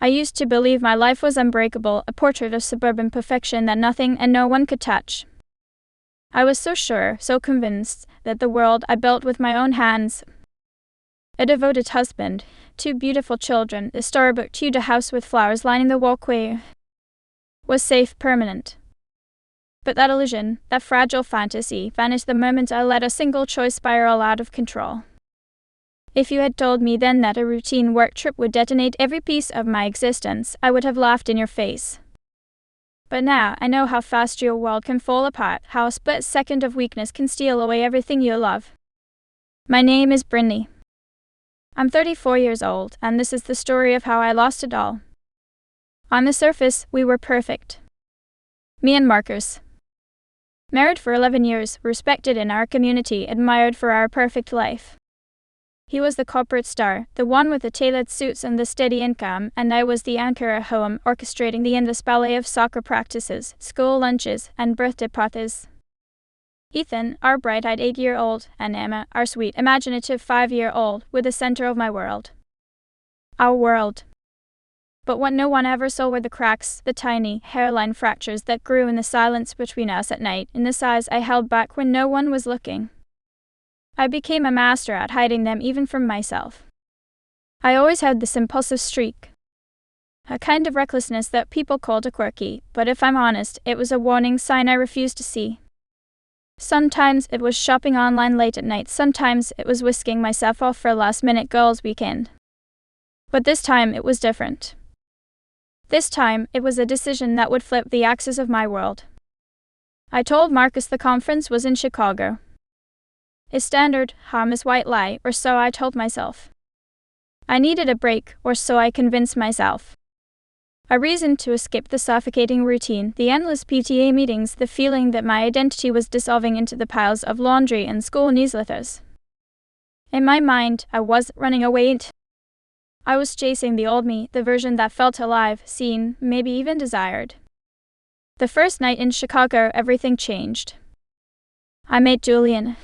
I used to believe my life was unbreakable, a portrait of suburban perfection that nothing and no one could touch. I was so sure, so convinced, that the world I built with my own hands, a devoted husband, 2 beautiful children, a storybook Tudor house with flowers lining the walkway, was safe, permanent. But that illusion, that fragile fantasy, vanished the moment I let a single choice spiral out of control. If you had told me then that a routine work trip would detonate every piece of my existence, I would have laughed in your face. But now I know how fast your world can fall apart, how a split second of weakness can steal away everything you love. My name is Brinley. I'm 34 years old, and this is the story of how I lost it all. On the surface, we were perfect. Me and Marcus. Married for 11 years, respected in our community, admired for our perfect life. He was the corporate star, the one with the tailored suits and the steady income, and I was the anchor at home, orchestrating the endless ballet of soccer practices, school lunches, and birthday parties. Ethan, our bright-eyed 8-year-old, and Emma, our sweet, imaginative 5-year-old, were the center of my world. Our world. But what no one ever saw were the cracks, the tiny, hairline fractures that grew in the silence between us at night, in the sighs I held back when no one was looking. I became a master at hiding them even from myself. I always had this impulsive streak. A kind of recklessness that people called a quirky, but if I'm honest, it was a warning sign I refused to see. Sometimes it was shopping online late at night, sometimes it was whisking myself off for a last-minute girls' weekend. But this time it was different. This time it was a decision that would flip the axis of my world. I told Marcus the conference was in Chicago. A standard, harmless white lie, or so I told myself. I needed a break, or so I convinced myself. A reason to escape the suffocating routine, the endless PTA meetings, the feeling that my identity was dissolving into the piles of laundry and school newsletters. In my mind, I wasn't running away. I was chasing the old me, the version that felt alive, seen, maybe even desired. The first night in Chicago, everything changed. I met Julian.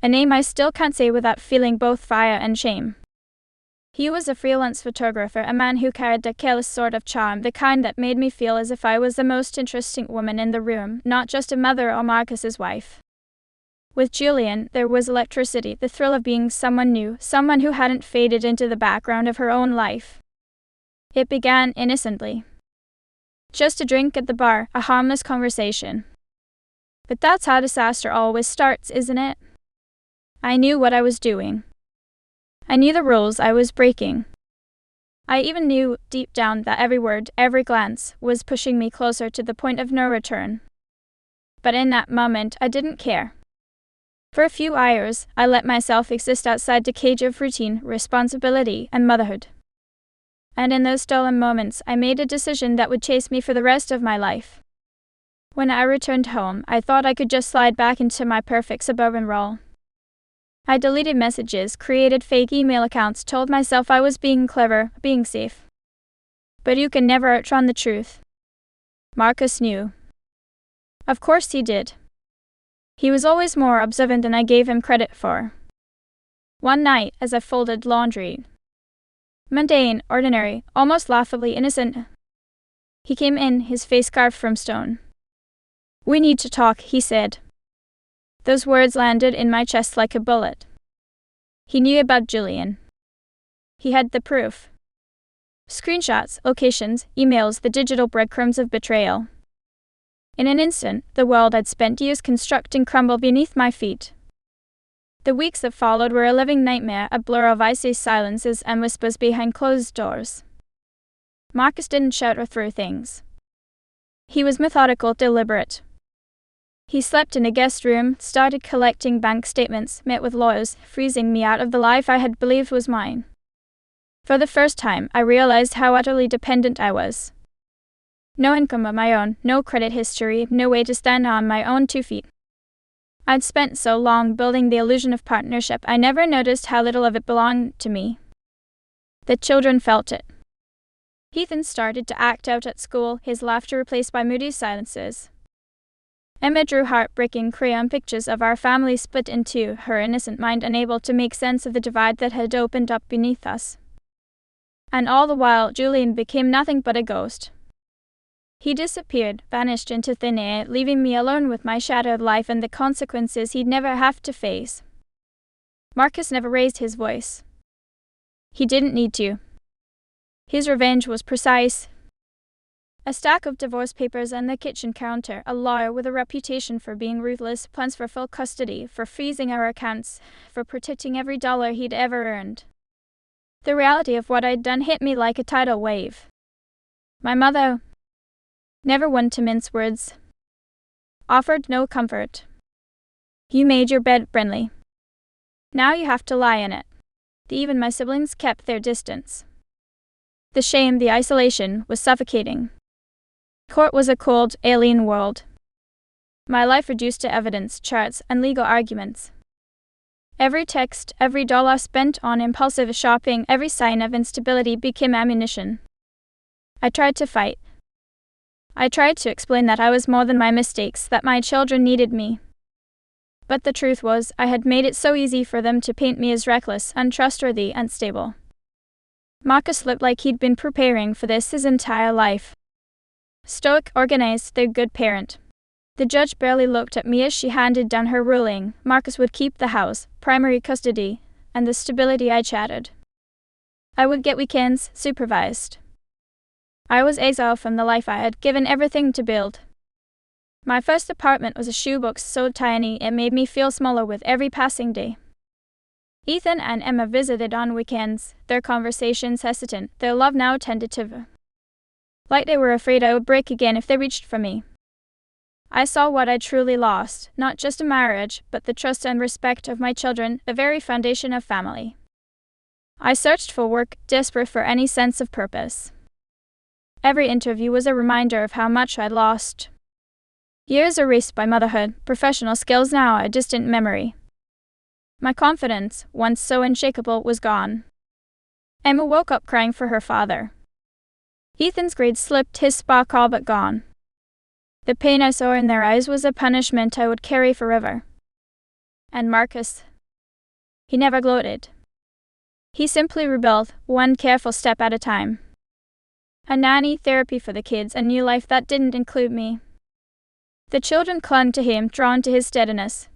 A name I still can't say without feeling both fire and shame. He was a freelance photographer, a man who carried a careless sort of charm, the kind that made me feel as if I was the most interesting woman in the room, not just a mother or Marcus's wife. With Julian, there was electricity, the thrill of being someone new, someone who hadn't faded into the background of her own life. It began innocently. Just a drink at the bar, a harmless conversation. But that's how disaster always starts, isn't it? I knew what I was doing. I knew the rules I was breaking. I even knew deep down that every word, every glance, was pushing me closer to the point of no return. But in that moment, I didn't care. For a few hours, I let myself exist outside the cage of routine, responsibility, and motherhood. And in those stolen moments, I made a decision that would chase me for the rest of my life. When I returned home, I thought I could just slide back into my perfect suburban role. I deleted messages, created fake email accounts, told myself I was being clever, being safe. But you can never outrun the truth. Marcus knew. Of course he did. He was always more observant than I gave him credit for. One night, as I folded laundry, mundane, ordinary, almost laughably innocent, he came in, his face carved from stone. "We need to talk," he said. Those words landed in my chest like a bullet. He knew about Julian. He had the proof. Screenshots, locations, emails, the digital breadcrumbs of betrayal. In an instant, the world I'd spent years constructing crumbled beneath my feet. The weeks that followed were a living nightmare, a blur of icy silences and whispers behind closed doors. Marcus didn't shout or throw things. He was methodical, deliberate. He slept in a guest room, started collecting bank statements, met with lawyers, freezing me out of the life I had believed was mine. For the first time, I realized how utterly dependent I was. No income of my own, no credit history, no way to stand on my own 2 feet. I'd spent so long building the illusion of partnership, I never noticed how little of it belonged to me. The children felt it. Ethan started to act out at school, his laughter replaced by moody silences. Emma drew heartbreaking crayon pictures of our family split in two, her innocent mind unable to make sense of the divide that had opened up beneath us. And all the while, Julian became nothing but a ghost. He disappeared, vanished into thin air, leaving me alone with my shattered life and the consequences he'd never have to face. Marcus never raised his voice. He didn't need to. His revenge was precise. A stack of divorce papers on the kitchen counter, a lawyer with a reputation for being ruthless, plans for full custody, for freezing our accounts, for protecting every dollar he'd ever earned. The reality of what I'd done hit me like a tidal wave. My mother, never one to mince words, offered no comfort. You made your bed, Brenly. Now you have to lie in it. Even my siblings kept their distance. The shame, the isolation, was suffocating. Court was a cold, alien world. My life reduced to evidence, charts, and legal arguments. Every text, every dollar spent on impulsive shopping, every sign of instability became ammunition. I tried to fight. I tried to explain that I was more than my mistakes, that my children needed me. But the truth was, I had made it so easy for them to paint me as reckless, untrustworthy, unstable. Marcus looked like he'd been preparing for this his entire life. Stoic, organized, the good parent. The judge barely looked at me as she handed down her ruling. Marcus would keep the house, primary custody, and the stability I chatted. I would get weekends, supervised. I was exiled from the life I had given everything to build. My first apartment was a shoebox so tiny it made me feel smaller with every passing day. Ethan and Emma visited on weekends, their conversations hesitant, their love now tentative. Like they were afraid I would break again if they reached for me. I saw what I truly lost, not just a marriage, but the trust and respect of my children, the very foundation of family. I searched for work, desperate for any sense of purpose. Every interview was a reminder of how much I'd lost. Years erased by motherhood, professional skills now a distant memory. My confidence, once so unshakable, was gone. Emma woke up crying for her father. Ethan's grades slipped, his spark all but gone. The pain I saw in their eyes was a punishment I would carry forever. And Marcus, he never gloated. He simply rebuilt, one careful step at a time. A nanny, therapy for the kids, a new life that didn't include me. The children clung to him, drawn to his steadiness.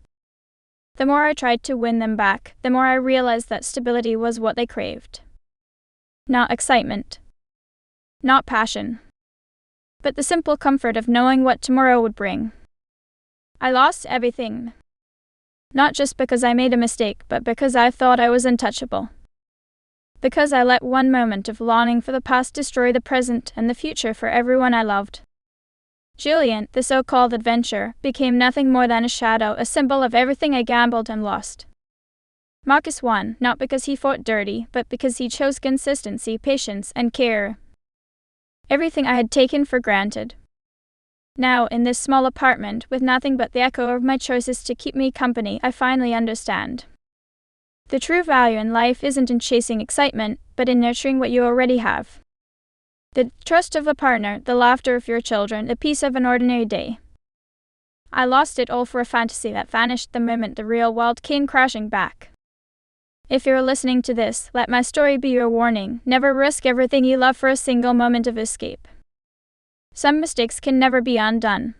The more I tried to win them back, the more I realized that stability was what they craved. Not excitement. Not passion. But the simple comfort of knowing what tomorrow would bring. I lost everything. Not just because I made a mistake, but because I thought I was untouchable. Because I let one moment of longing for the past destroy the present and the future for everyone I loved. Julian, the so-called adventurer, became nothing more than a shadow, a symbol of everything I gambled and lost. Marcus won, not because he fought dirty, but because he chose consistency, patience, and care. Everything I had taken for granted. Now, in this small apartment, with nothing but the echo of my choices to keep me company, I finally understand. The true value in life isn't in chasing excitement, but in nurturing what you already have. The trust of a partner, the laughter of your children, the peace of an ordinary day. I lost it all for a fantasy that vanished the moment the real world came crashing back. If you're listening to this, let my story be your warning. Never risk everything you love for a single moment of escape. Some mistakes can never be undone.